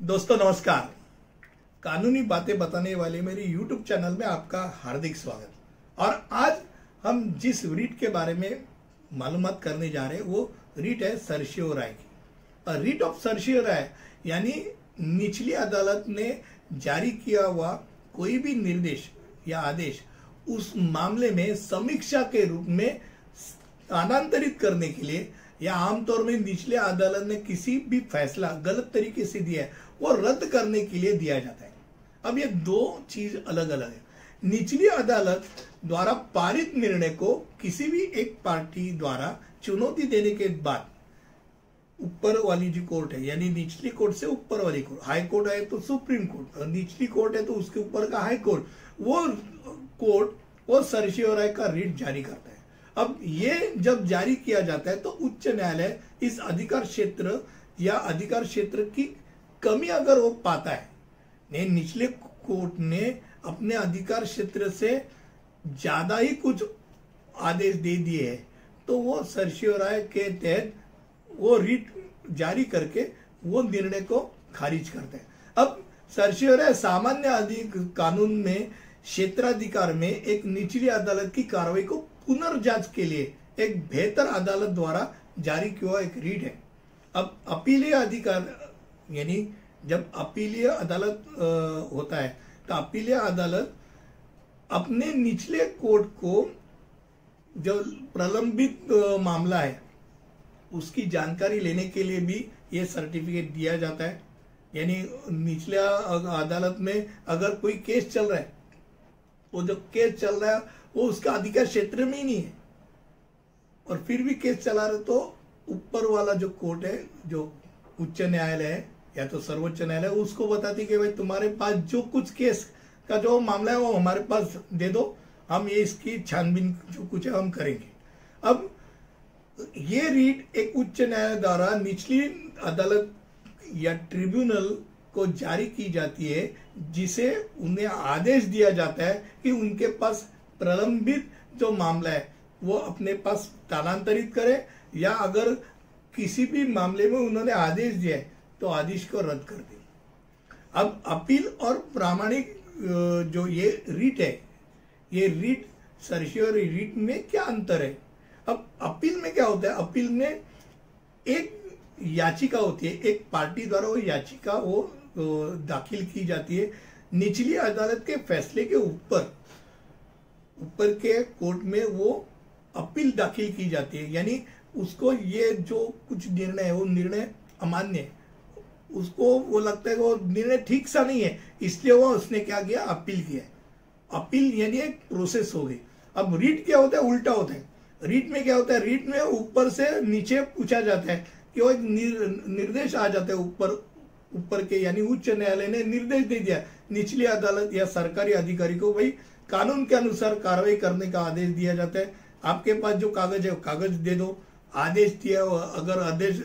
दोस्तों नमस्कार। कानूनी बातें बताने वाले मेरे YouTube चैनल में आपका हार्दिक स्वागत। और आज हम जिस रीट के बारे में मालूमात करने जा रहे हैं वो रीट है सर्शियो राय की। रीट ऑफ सर्शियो राय यानी निचली अदालत ने जारी किया हुआ कोई भी निर्देश या आदेश उस मामले में समीक्षा के रूप में स्थानांतरित करने के लिए या आमतौर में निचले अदालत ने किसी भी फैसला गलत तरीके से दिया है वो रद्द करने के लिए दिया जाता है। अब ये दो चीज अलग अलग है। निचली अदालत द्वारा पारित निर्णय को किसी भी एक पार्टी द्वारा चुनौती देने के बाद ऊपर वाली जो कोर्ट है यानी निचली कोर्ट से ऊपर वाली कोर्ट, हाई कोर्ट है तो सुप्रीम कोर्ट और निचली कोर्ट है तो उसके ऊपर का हाई कोर्ट, वो कोर्ट वो सर्शियो राय का रीट जारी करता है। अब ये जब जारी किया जाता है तो उच्च न्यायालय इस अधिकार क्षेत्र या अधिकार क्षेत्र की कमी अगर वो पाता है, निचले कोर्ट ने अपने अधिकार क्षेत्र से ज्यादा ही कुछ आदेश दे दिए है तो वो सर्शियो राय के तहत वो रीट जारी करके वो निर्णय को खारिज करते हैं। अब सर्शियो राय सामान्य कानून में क्षेत्राधिकार में एक निचली अदालत की कार्रवाई को पुनर्जांच के लिए एक बेहतर अदालत द्वारा जारी किया हुआ एक रीट है। अब अपीलीय अधिकार यानी जब अपीलीय अदालत होता है तो अपीलीय अदालत अपने निचले कोर्ट को जो प्रलंबित मामला है उसकी जानकारी लेने के लिए भी ये सर्टिफिकेट दिया जाता है। यानी निचले अदालत में अगर कोई केस चल रहा है, वो जो केस चल रहा है वो उसका अधिकार क्षेत्र में ही नहीं है और फिर भी केस चला रहे तो ऊपर वाला जो कोर्ट है, जो उच्च न्यायालय है या तो सर्वोच्च न्यायालय, उसको बताती कि भाई तुम्हारे पास जो कुछ केस का जो मामला है वो हमारे पास दे दो, हम ये इसकी छानबीन जो कुछ है हम करेंगे। अब ये रीट एक उच्च न्यायालय द्वारा निचली अदालत या ट्रिब्यूनल को जारी की जाती है जिसे उन्हें आदेश दिया जाता है कि उनके पास प्रलंबित जो मामला है वो अपने पास स्थानांतरित करे या अगर किसी भी मामले में उन्होंने आदेश दिया है तो आदेश को रद्द कर दे। अब अपील और प्रामाणिक जो ये रीट है, ये रीट सर्शियो रीट में क्या अंतर है? अब अपील में क्या होता है? अपील में एक याचिका होती है, एक पार्टी द्वारा वो याचिका वो दाखिल की जाती है निचली अदालत के फैसले के ऊपर के कोर्ट में वो अपील दाखिल की जाती है। यानी उसको ये जो कुछ निर्णय है वो निर्णय अमान्य है, उसको वो लगता है कि वो निर्णय ठीक सा नहीं है, इसलिए वो उसने क्या किया, अपील किया। अपील यानी एक प्रोसेस हो गई। अब रीट क्या होता है? उल्टा होता है। रीट में क्या होता है? रीट में ऊपर से नीचे पूछा जाता है कि वो एक निर्देश आ जाता है ऊपर के, यानी उच्च न्यायालय ने निर्देश दे दिया निचली अदालत या सरकारी अधिकारी को, भाई कानून के अनुसार कार्रवाई करने का आदेश दिया जाता है, आपके पास जो कागज है वो कागज दे दो। आदेश दिया, अगर आदेश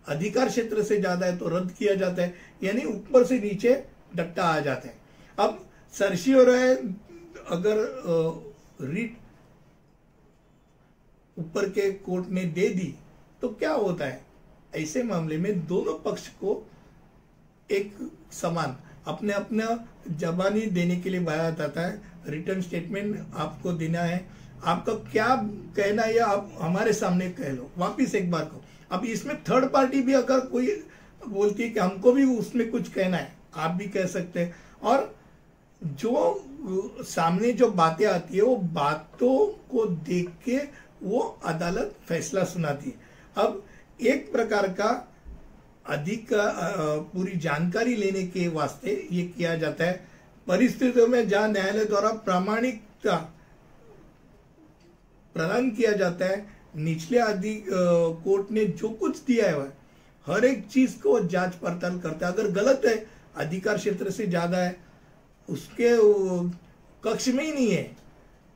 अधिकार क्षेत्र से ज्यादा है तो रद्द किया जाता है, यानी ऊपर से नीचे डट्टा आ जाता है। अब सर्शियो राय अगर रीट ऊपर के कोर्ट ने दे दी तो क्या होता है? ऐसे मामले में दोनों पक्ष को एक समान अपने अपना जबानी देने के लिए बताया जाता है। रिटर्न स्टेटमेंट आपको देना है, आपका क्या कहना है आप हमारे सामने कह लो, वापिस एक बार को। अब इसमें थर्ड पार्टी भी अगर कोई बोलती है कि हमको भी उसमें कुछ कहना है, आप भी कह सकते हैं। और जो सामने जो बातें आती है वो बातों को देख के वो अदालत फैसला सुनाती है। अब एक प्रकार का पूरी जानकारी लेने के वास्ते ये किया जाता है परिस्थितियों में जहां न्यायालय द्वारा प्रामाणिकता प्रदान किया जाता है। निचले कोर्ट ने जो कुछ दिया है हर एक चीज को जांच पड़ताल करता है। अगर गलत है, अधिकार क्षेत्र से ज्यादा है, उसके कक्ष में ही नहीं है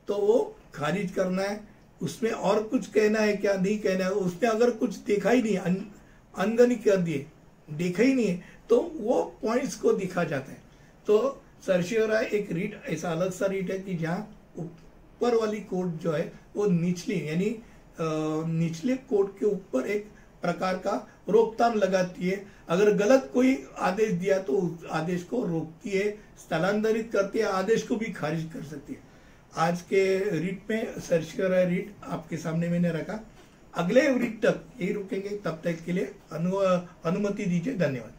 तो वो खारिज करना है। उसमें और कुछ कहना है क्या, नहीं कहना है, उसने अगर कुछ देखा ही नहीं, अनगनी कर दिए, देखा ही नहीं है तो वो पॉइंट्स को दिखा जाता है। तो सर्शियो राय एक रीट ऐसा अलग सा रीट है कि जहां ऊपर वाली कोर्ट जो है वो निचली यानी निचले कोर्ट के ऊपर एक प्रकार का रोकथाम लगाती है। अगर गलत कोई आदेश दिया तो उस आदेश को रोकती है, स्थलांतरित करती है, आदेश को भी खारिज कर सकती है। आज के रीट में सर्शियरी रीट आपके सामने मैंने रखा। अगले रीट तक यही रुकेंगे, तब तक के लिए अनुमति दीजिए। धन्यवाद।